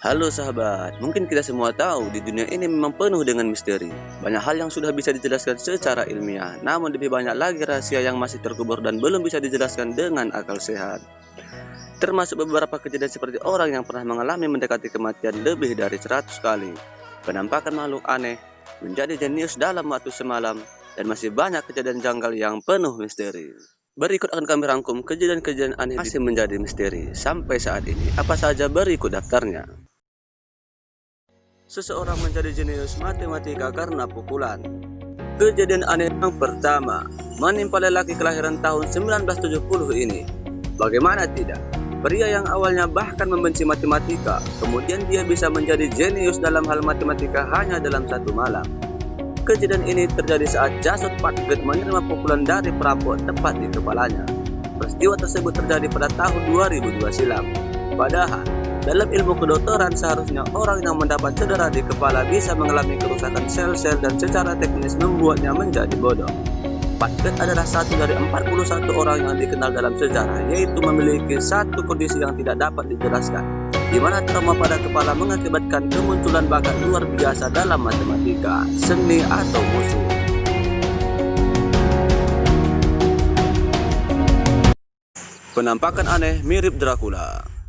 Halo sahabat, mungkin kita semua tahu di dunia ini memang penuh dengan misteri. Banyak hal yang sudah bisa dijelaskan secara ilmiah, namun lebih banyak lagi rahasia yang masih terkubur dan belum bisa dijelaskan dengan akal sehat. Termasuk beberapa kejadian seperti orang yang pernah mengalami mendekati kematian lebih dari 100 kali, penampakan makhluk aneh, menjadi jenius dalam waktu semalam, dan masih banyak kejadian janggal yang penuh misteri. Berikut akan kami rangkum kejadian-kejadian aneh masih menjadi misteri sampai saat ini. Apa saja berikut daftarnya. Seseorang menjadi jenius matematika karena pukulan. Kejadian aneh yang pertama menimpa lelaki kelahiran tahun 1970 ini. Bagaimana tidak? Pria yang awalnya bahkan membenci matematika, kemudian dia bisa menjadi jenius dalam hal matematika hanya dalam satu malam. Kejadian ini terjadi saat jasad Pat Get menerima pukulan dari perampok tepat di kepalanya. Peristiwa tersebut terjadi pada tahun 2002 silam. Padahal dalam ilmu kedokteran seharusnya orang yang mendapat cedera di kepala bisa mengalami kerusakan sel-sel dan secara teknis membuatnya menjadi bodoh. Pat Get adalah satu dari 41 orang yang dikenal dalam sejarah, yaitu memiliki satu kondisi yang tidak dapat dijelaskan, di mana trauma pada kepala mengakibatkan kemunculan bakat luar biasa dalam matematika, seni atau musik. Penampakan aneh mirip Dracula.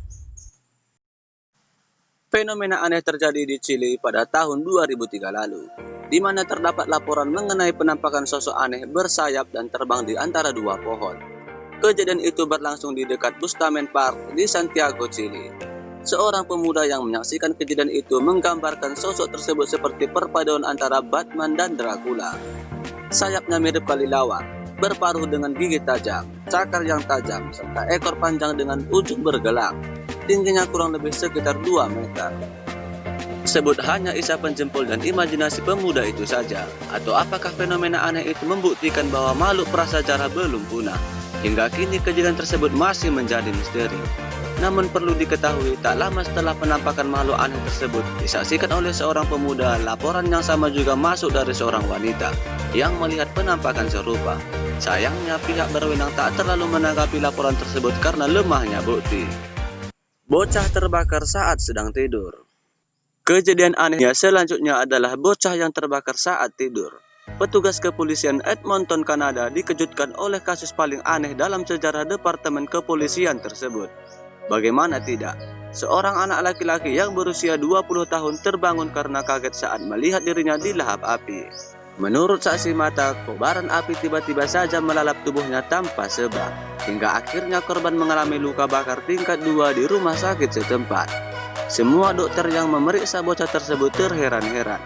Fenomena aneh terjadi di Chili pada tahun 2003 lalu, di mana terdapat laporan mengenai penampakan sosok aneh bersayap dan terbang di antara dua pohon. Kejadian itu berlangsung di dekat Bustamante Park di Santiago, Chili. Seorang pemuda yang menyaksikan kejadian itu menggambarkan sosok tersebut seperti perpaduan antara Batman dan Dracula. Sayapnya mirip kelelawar, berparuh dengan gigi tajam, cakar yang tajam, serta ekor panjang dengan ujung bergelang. Tingginya kurang lebih sekitar 2 meter. Sebut hanya isapan jempol dan imajinasi pemuda itu saja. Atau apakah fenomena aneh itu membuktikan bahwa makhluk prasejarah belum punah? Hingga kini kejadian tersebut masih menjadi misteri. Namun perlu diketahui, tak lama setelah penampakan makhluk aneh tersebut disaksikan oleh seorang pemuda, laporan yang sama juga masuk dari seorang wanita yang melihat penampakan serupa. Sayangnya pihak berwenang tak terlalu menanggapi laporan tersebut karena lemahnya bukti. Bocah terbakar saat sedang tidur. Kejadian anehnya selanjutnya adalah bocah yang terbakar saat tidur. Petugas kepolisian Edmonton, Kanada dikejutkan oleh kasus paling aneh dalam sejarah Departemen Kepolisian tersebut. Bagaimana tidak? Seorang anak laki-laki yang berusia 20 tahun terbangun karena kaget saat melihat dirinya dilahap api. Menurut saksi mata, kobaran api tiba-tiba saja melalap tubuhnya tanpa sebab, hingga akhirnya korban mengalami luka bakar tingkat 2 di rumah sakit setempat. Semua dokter yang memeriksa bocah tersebut terheran-heran,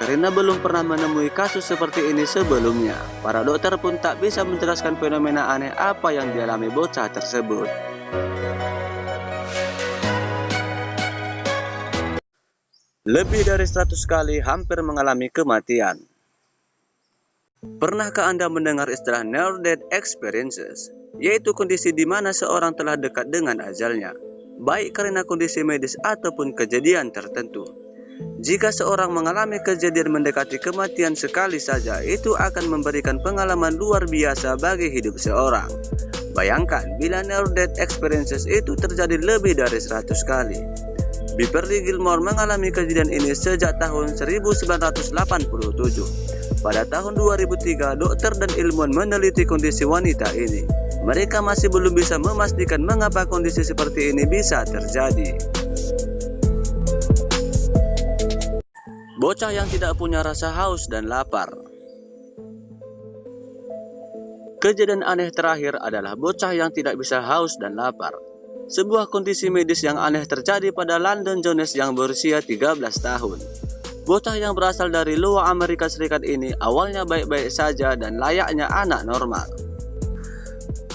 karena belum pernah menemui kasus seperti ini sebelumnya. Para dokter pun tak bisa menjelaskan fenomena aneh apa yang dialami bocah tersebut. Lebih dari 100 kali hampir mengalami kematian. Pernahkah Anda mendengar istilah near-death experiences, yaitu kondisi di mana seorang telah dekat dengan ajalnya, baik karena kondisi medis ataupun kejadian tertentu? Jika seorang mengalami kejadian mendekati kematian sekali saja, itu akan memberikan pengalaman luar biasa bagi hidup seorang. Bayangkan bila near-death experiences itu terjadi lebih dari 100 kali. Beverly Gilmore mengalami kejadian ini sejak tahun 1987. Pada tahun 2003, dokter dan ilmuwan meneliti kondisi wanita ini. Mereka masih belum bisa memastikan mengapa kondisi seperti ini bisa terjadi. Bocah yang tidak punya rasa haus dan lapar. Kejadian aneh terakhir adalah bocah yang tidak bisa haus dan lapar. Sebuah kondisi medis yang aneh terjadi pada Landon Jones yang berusia 13 tahun. Bocah yang berasal dari luar Amerika Serikat ini awalnya baik-baik saja dan layaknya anak normal.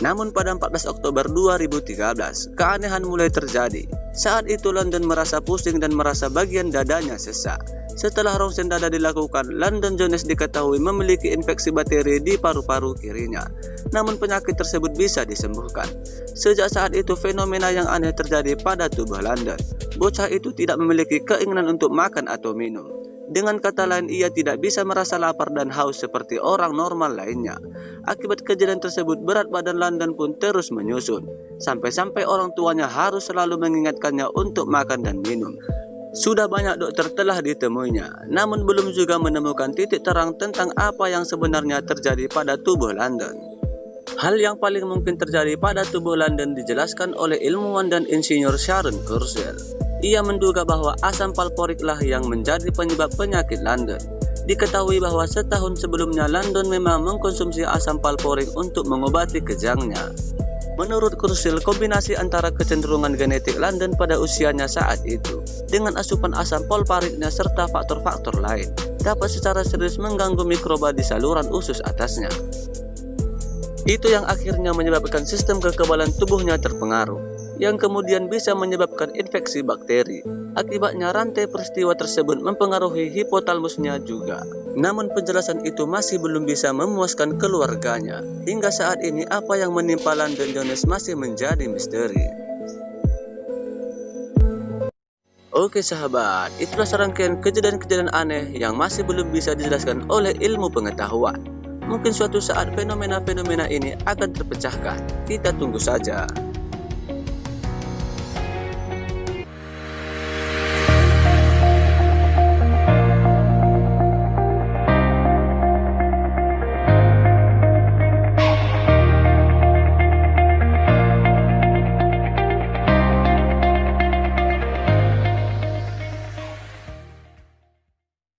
Namun pada 14 Oktober 2013, keanehan mulai terjadi. Saat itu Landon merasa pusing dan merasa bagian dadanya sesak. Setelah ronsen dada dilakukan, Landon Jones diketahui memiliki infeksi bakteri di paru-paru kirinya. Namun penyakit tersebut bisa disembuhkan. Sejak saat itu fenomena yang aneh terjadi pada tubuh Landon. Bocah itu tidak memiliki keinginan untuk makan atau minum. Dengan kata lain, ia tidak bisa merasa lapar dan haus seperti orang normal lainnya. Akibat kejadian tersebut, berat badan Landon pun terus menyusut. Sampai-sampai orang tuanya harus selalu mengingatkannya untuk makan dan minum. Sudah banyak dokter telah ditemuinya, namun belum juga menemukan titik terang tentang apa yang sebenarnya terjadi pada tubuh London. Hal yang paling mungkin terjadi pada tubuh London dijelaskan oleh ilmuwan dan insinyur Sharon Kurzweil. Ia menduga bahwa asam valporiklah yang menjadi penyebab penyakit London. Diketahui bahwa setahun sebelumnya London memang mengkonsumsi asam valporik untuk mengobati kejangnya. Menurut Kurzweil, kombinasi antara kecenderungan genetik London pada usianya saat itu dengan asupan asam valporiknya serta faktor-faktor lain dapat secara serius mengganggu mikroba di saluran usus atasnya. Itu yang akhirnya menyebabkan sistem kekebalan tubuhnya terpengaruh, yang kemudian bisa menyebabkan infeksi bakteri. Akibatnya rantai peristiwa tersebut mempengaruhi hipotalamusnya juga. Namun penjelasan itu masih belum bisa memuaskan keluarganya. Hingga saat ini apa yang menimpa London Jones masih menjadi misteri. Oke sahabat, itulah serangkaian kejadian-kejadian aneh yang masih belum bisa dijelaskan oleh ilmu pengetahuan. Mungkin suatu saat fenomena-fenomena ini akan terpecahkan. Kita tunggu saja.